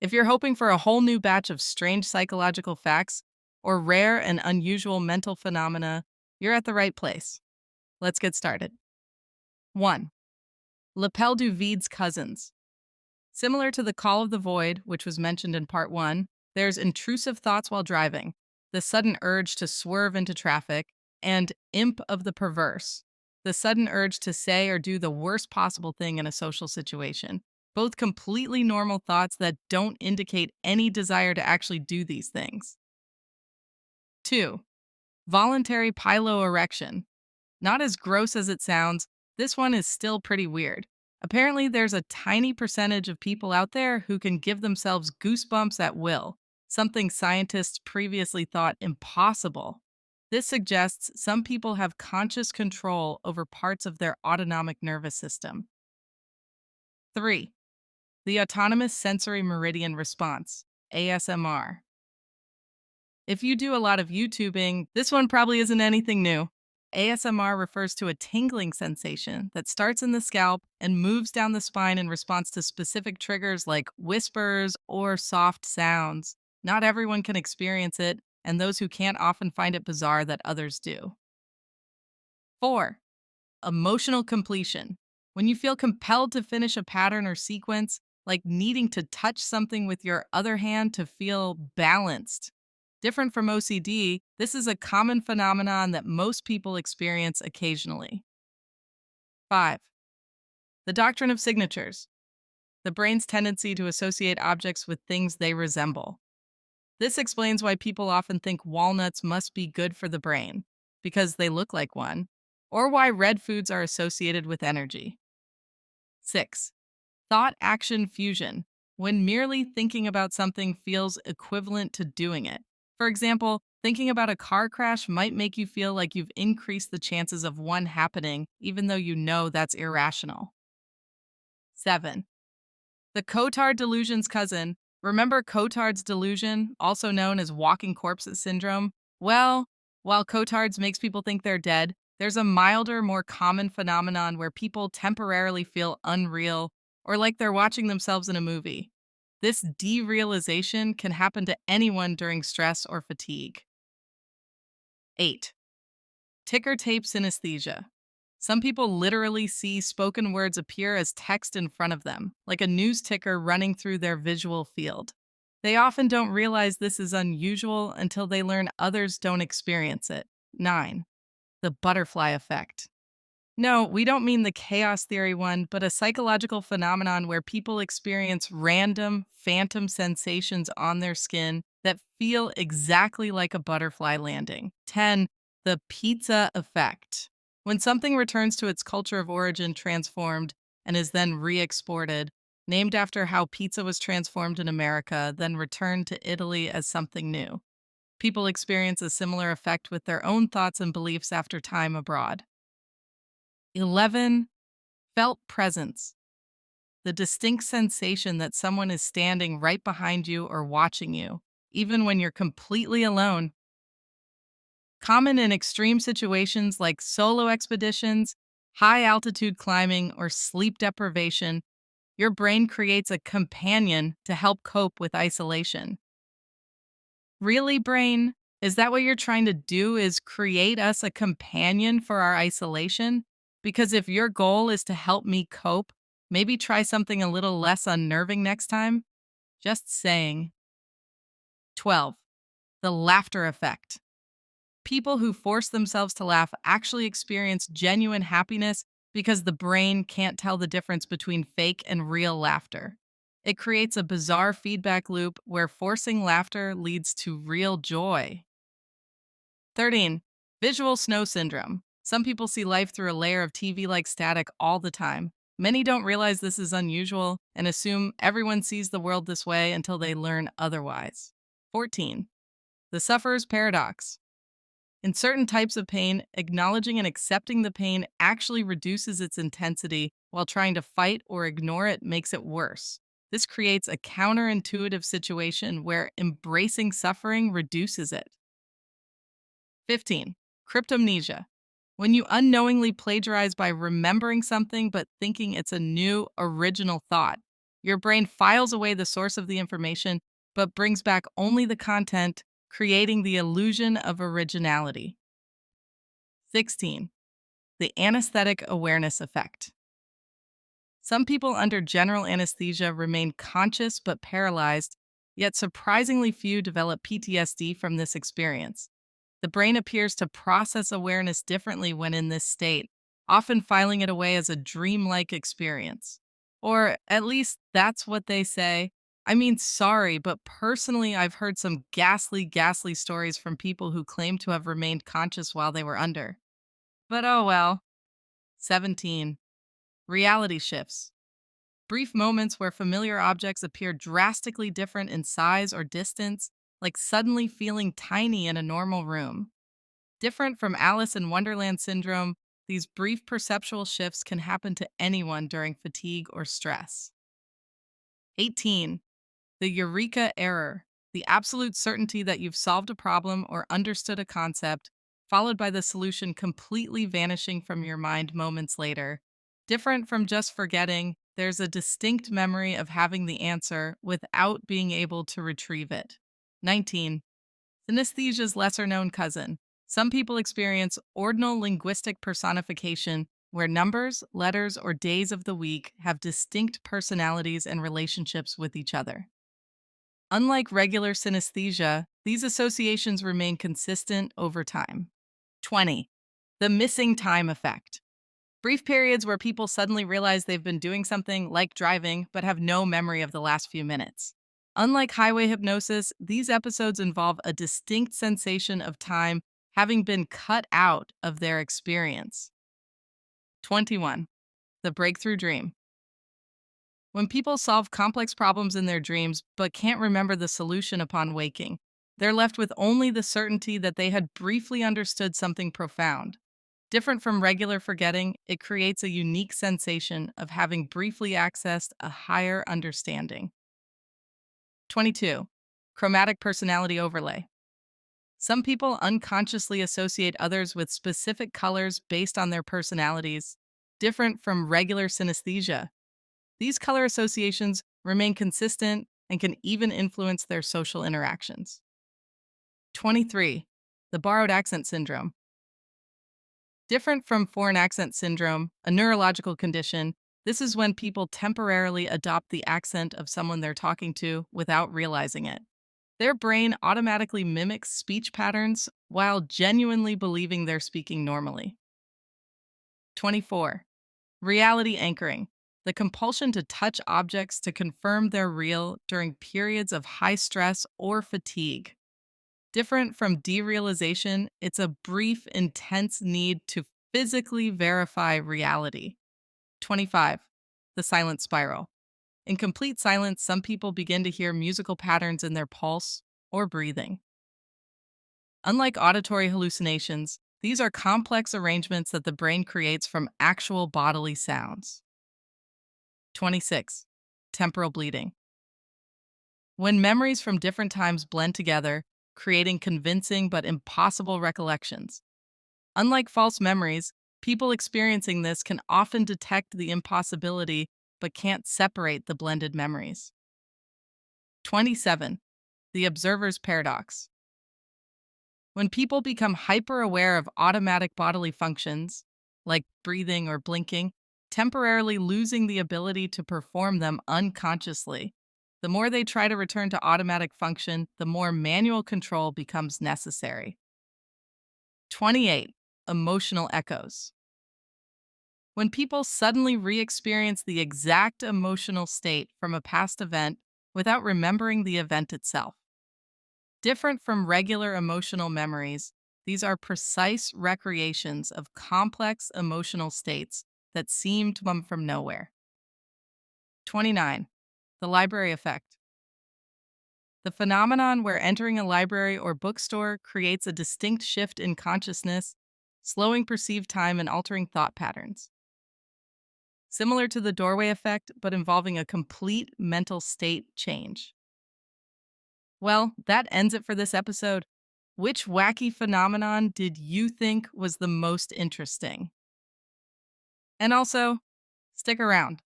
If you're hoping for a whole new batch of strange psychological facts or rare and unusual mental phenomena, you're at the right place. Let's get started. 1. Lapel du Vide's cousins. Similar to the Call of the Void, which was mentioned in part 1, there's intrusive thoughts while driving, the sudden urge to swerve into traffic, and imp of the perverse, the sudden urge to say or do the worst possible thing in a social situation. Both completely normal thoughts that don't indicate any desire to actually do these things. 2. Voluntary piloerection. Not as gross as it sounds, this one is still pretty weird. Apparently, there's a tiny percentage of people out there who can give themselves goosebumps at will, something scientists previously thought impossible. This suggests some people have conscious control over parts of their autonomic nervous system. 3. The Autonomous Sensory Meridian Response, ASMR. If you do a lot of YouTubing, this one probably isn't anything new. ASMR refers to a tingling sensation that starts in the scalp and moves down the spine in response to specific triggers like whispers or soft sounds. Not everyone can experience it, and those who can't often find it bizarre that others do. 4. Emotional completion. When you feel compelled to finish a pattern or sequence, like needing to touch something with your other hand to feel balanced. Different from OCD, this is a common phenomenon that most people experience occasionally. 5. The doctrine of signatures. The brain's tendency to associate objects with things they resemble. This explains why people often think walnuts must be good for the brain, because they look like one, or why red foods are associated with energy. 6. Thought action fusion, when merely thinking about something feels equivalent to doing it. For example, thinking about a car crash might make you feel like you've increased the chances of one happening, even though you know that's irrational. 7. The Cotard delusion's cousin. Remember Cotard's delusion, also known as walking corpses syndrome? Well, while Cotard's makes people think they're dead, there's a milder, more common phenomenon where people temporarily feel unreal or like they're watching themselves in a movie. This derealization can happen to anyone during stress or fatigue. 8. Ticker tape synesthesia. Some people literally see spoken words appear as text in front of them, like a news ticker running through their visual field. They often don't realize this is unusual until they learn others don't experience it. 9. The butterfly effect. No, we don't mean the chaos theory one, but a psychological phenomenon where people experience random, phantom sensations on their skin that feel exactly like a butterfly landing. 10. The pizza effect. When something returns to its culture of origin transformed and is then re exported, named after how pizza was transformed in America, then returned to Italy as something new. People experience a similar effect with their own thoughts and beliefs after time abroad. 11. Felt presence. The distinct sensation that someone is standing right behind you or watching you, even when you're completely alone. Common in extreme situations like solo expeditions, high altitude climbing, or sleep deprivation, your brain creates a companion to help cope with isolation. Really, brain? Is that what you're trying to do, is create us a companion for our isolation? Because if your goal is to help me cope, maybe try something a little less unnerving next time? Just saying. 12. The laughter effect. People who force themselves to laugh actually experience genuine happiness because the brain can't tell the difference between fake and real laughter. It creates a bizarre feedback loop where forcing laughter leads to real joy. 13. Visual snow syndrome. Some people see life through a layer of TV like static all the time. Many don't realize this is unusual and assume everyone sees the world this way until they learn otherwise. 14. The sufferer's paradox. In certain types of pain, acknowledging and accepting the pain actually reduces its intensity, while trying to fight or ignore it makes it worse. This creates a counterintuitive situation where embracing suffering reduces it. 15. Cryptomnesia. When you unknowingly plagiarize by remembering something but thinking it's a new, original thought. Your brain files away the source of the information, but brings back only the content, creating the illusion of originality. 16. The anesthetic awareness effect. Some people under general anesthesia remain conscious but paralyzed, yet surprisingly few develop PTSD from this experience. The brain appears to process awareness differently when in this state, often filing it away as a dreamlike experience. Or at least that's what they say. I mean, sorry, but personally, I've heard some ghastly stories from people who claim to have remained conscious while they were under. But oh well. 17. Reality shifts. Brief moments where familiar objects appear drastically different in size or distance, like suddenly feeling tiny in a normal room. Different from Alice in Wonderland syndrome, these brief perceptual shifts can happen to anyone during fatigue or stress. 18. The eureka error, the absolute certainty that you've solved a problem or understood a concept, followed by the solution completely vanishing from your mind moments later. Different from just forgetting, there's a distinct memory of having the answer without being able to retrieve it. 19. Synesthesia's lesser known cousin. Some people experience ordinal linguistic personification, where numbers, letters, or days of the week have distinct personalities and relationships with each other. Unlike regular synesthesia, these associations remain consistent over time. 20. The missing time effect. Brief periods where people suddenly realize they've been doing something like driving but have no memory of the last few minutes. Unlike highway hypnosis, these episodes involve a distinct sensation of time having been cut out of their experience. 21. The breakthrough dream. When people solve complex problems in their dreams but can't remember the solution upon waking, they're left with only the certainty that they had briefly understood something profound. Different from regular forgetting, it creates a unique sensation of having briefly accessed a higher understanding. 22. Chromatic personality overlay. Some people unconsciously associate others with specific colors based on their personalities, different from regular synesthesia. These color associations remain consistent and can even influence their social interactions. 23. The borrowed accent syndrome. Different from foreign accent syndrome, a neurological condition, this is when people temporarily adopt the accent of someone they're talking to without realizing it. Their brain automatically mimics speech patterns while genuinely believing they're speaking normally. 24. Reality anchoring, the compulsion to touch objects to confirm they're real during periods of high stress or fatigue. Different from derealization, it's a brief, intense need to physically verify reality. 25. The silent spiral. In complete silence, some people begin to hear musical patterns in their pulse or breathing. Unlike auditory hallucinations, these are complex arrangements that the brain creates from actual bodily sounds. 26. Temporal bleeding. When memories from different times blend together, creating convincing but impossible recollections. Unlike false memories, people experiencing this can often detect the impossibility but can't separate the blended memories. 27. The observer's paradox. When people become hyper aware of automatic bodily functions, like breathing or blinking, temporarily losing the ability to perform them unconsciously, the more they try to return to automatic function, the more manual control becomes necessary. 28. Emotional echoes. When people suddenly re experience the exact emotional state from a past event without remembering the event itself. Different from regular emotional memories, these are precise recreations of complex emotional states that seem to come from nowhere. 29. The library effect. The phenomenon where entering a library or bookstore creates a distinct shift in consciousness, slowing perceived time and altering thought patterns. Similar to the doorway effect, but involving a complete mental state change. Well, that ends it for this episode. Which wacky phenomenon did you think was the most interesting? And also, stick around.